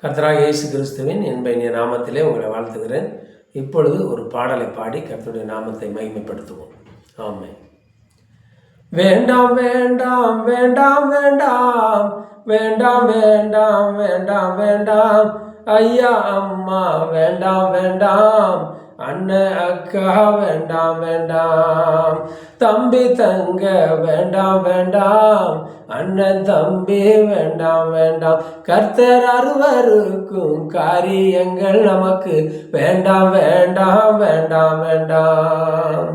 கர்த்தராகிய இயேசு கிறிஸ்துவின் இன்பைய நாமத்திலே உங்களை வாழ்த்துகிறேன். இப்பொழுது ஒரு பாடலை பாடி கர்த்தருடைய நாமத்தை மகிமைப்படுத்துவோம். ஆமென். வேண்டாம் வேண்டாம் வேண்டாம் வேண்டாம் வேண்டாம் வேண்டாம் வேண்டாம் வேண்டாம் ஐயா அம்மா வேண்டாம் வேண்டாம் அண்ணன் அக்கா வேண்டாம் வேண்டாம் தம்பி தங்க வேண்டாம் வேண்டாம் அண்ணன் தம்பி வேண்டாம் வேண்டாம் கர்த்தர் அருவருக்கும் காரியங்கள் நமக்கு வேண்டாம் வேண்டாம் வேண்டாம் வேண்டாம்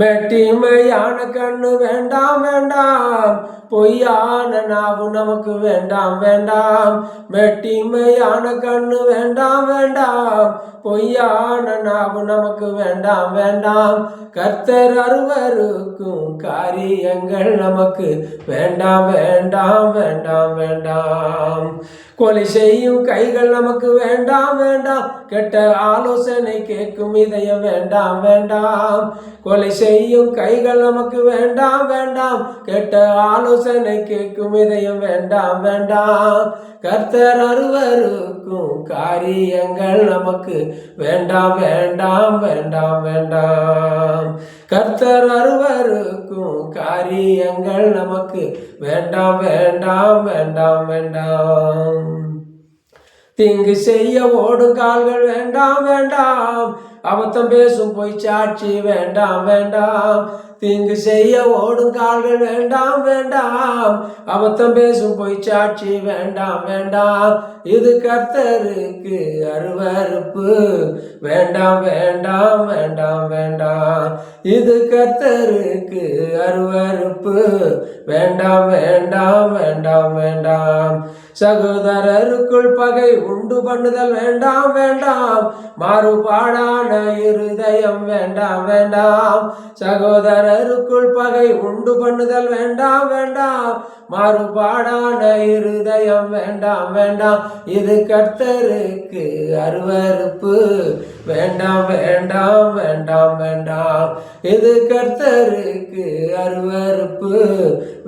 மெட்டிமையான கண்ணு வேண்டாம் வேண்டாம் பொய்யான நாவு நமக்கு வேண்டாம் வேண்டாம் மெட்டிமையான கண்ணு வேண்டாம் வேண்டாம் பொய்யான நாவு நமக்கு வேண்டாம் வேண்டாம் கர்த்தர் அருவருக்கும் காரியங்கள் நமக்கு வேண்டாம் வேண்டாம் வேண்டாம் வேண்டாம் கொலை செய்யும் கைகள் நமக்கு வேண்டாம் வேண்டாம் கெட்ட ஆலோசனை கேட்கும் இதயம் வேண்டாம் வேண்டாம் கொலை செய்யும் கைகள் நமக்கு வேண்டாம் வேண்டாம் கெட்ட ஆலோசனை கேட்கும் இதயம் வேண்டாம் வேண்டாம் கர்த்தர் அருவருக்கும் காரியங்கள் நமக்கு வேண்டாம் வேண்டாம் வேண்டாம் வேண்டாம் கர்த்தர் அருவருக்கும் காரியங்கள் நமக்கு வேண்டாம் வேண்டாம் வேண்டாம் வேண்டாம் தீங்கு செய்ய ஓடும் கால்கள் வேண்டாம் வேண்டாம் அபத்தம் பேசும் பொய் சாட்சி வேண்டாம் வேண்டாம் தீங்கு செய்ய ஓடும் கால்கள் வேண்டாம் வேண்டாம் அபத்தம் பேசும் பொய் சாட்சி வேண்டாம் வேண்டாம் இது கர்த்தருக்கு அருவருப்பு வேண்டாம் வேண்டாம் வேண்டாம் வேண்டாம் இது கர்த்தருக்கு அருவருப்பு வேண்டாம் வேண்டாம் வேண்டாம் வேண்டாம் சகோதரருக்குள் பகை உண்டு பண்ணுதல் வேண்டாம் வேண்டாம் மாறுபாடான இருதயம் வேண்டாம் வேண்டாம் சகோதரருக்குள் பகை உண்டு பண்ணுதல் வேண்டாம் வேண்டாம் மாறுபாடான இருதயம் வேண்டாம் வேண்டாம் இது கர்த்தருக்கு அருவருப்பு வேண்டாம் வேண்டாம் வேண்டாம் வேண்டாம் இது கர்த்தருக்கு அருவருப்பு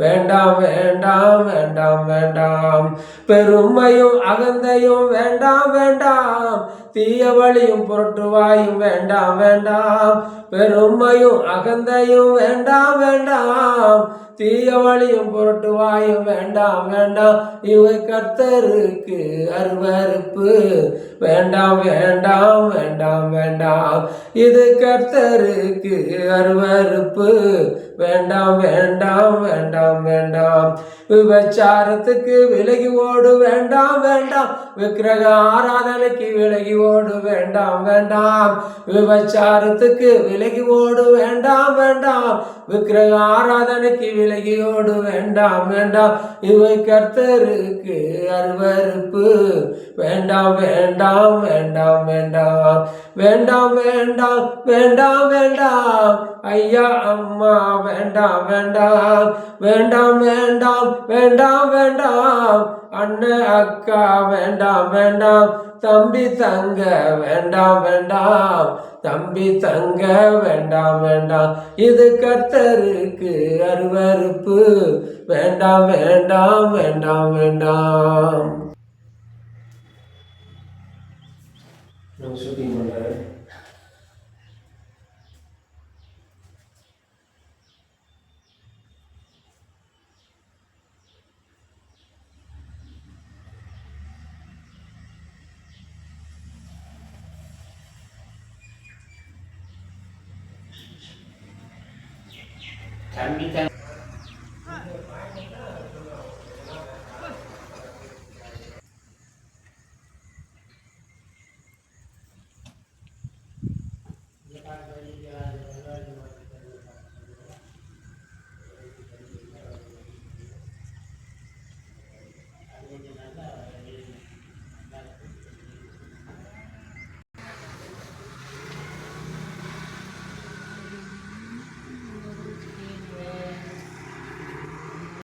வேண்டாம் வேண்டாம் வேண்டாம் வேண்டாம் பெருமையும் அகந்தையும் வேண்டாம் வேண்டாம் தீய வழியும் புரட்டுவாயும் வேண்டாம் வேண்டாம் பெருமையும் அகந்தையும் வேண்டாம் வேண்டாம் தீய வழியும் புரட்டுவாயும் வேண்டாம் வேண்டாம் இவை கர்த்தருக்கு அருவருப்பு வேண்டாம் வேண்டாம் வேண்டாம் வேண்டாம் இது கர்த்தருக்கு அருவருப்பு வேண்டாம் வேண்டாம் வேண்டாம் வேண்டாம் விபச்சாரத்துக்கு விலகி ஓடு வேண்டாம் வேண்டாம் விக்கிரக ஆராதனைக்கு விலகி ஓடு வேண்டாம் வேண்டாம் விபச்சாரத்துக்கு விலகி ஓடு வேண்டாம் வேண்டாம் விக்கிரக ஆராதனைக்கு விலகி ஓடு வேண்டாம் வேண்டாம் இவை கர்த்தருக்கு அருவருப்பு வேண்டாம் வேண்டாம் வேண்டாம் வேண்டாம் வேண்டாம் வேண்டாம் வேண்டாம் வேண்டாம் ஐயா அம்மா வேண்டாம் வேண்டாம் வேண்டாம் வேண்டாம் வேண்டாம் வேண்டாம் அண்ணன் அக்கா வேண்டாம் வேண்டாம் தம்பி தங்க வேண்டாம் வேண்டாம் தம்பி தங்க வேண்டாம் வேண்டாம் இது கர்த்தருக்கு அருவருப்பு வேண்டாம் வேண்டாம் வேண்டாம் வேண்டாம். ஷூட்டிங் பண்ணுறேன். தம்பி தங்க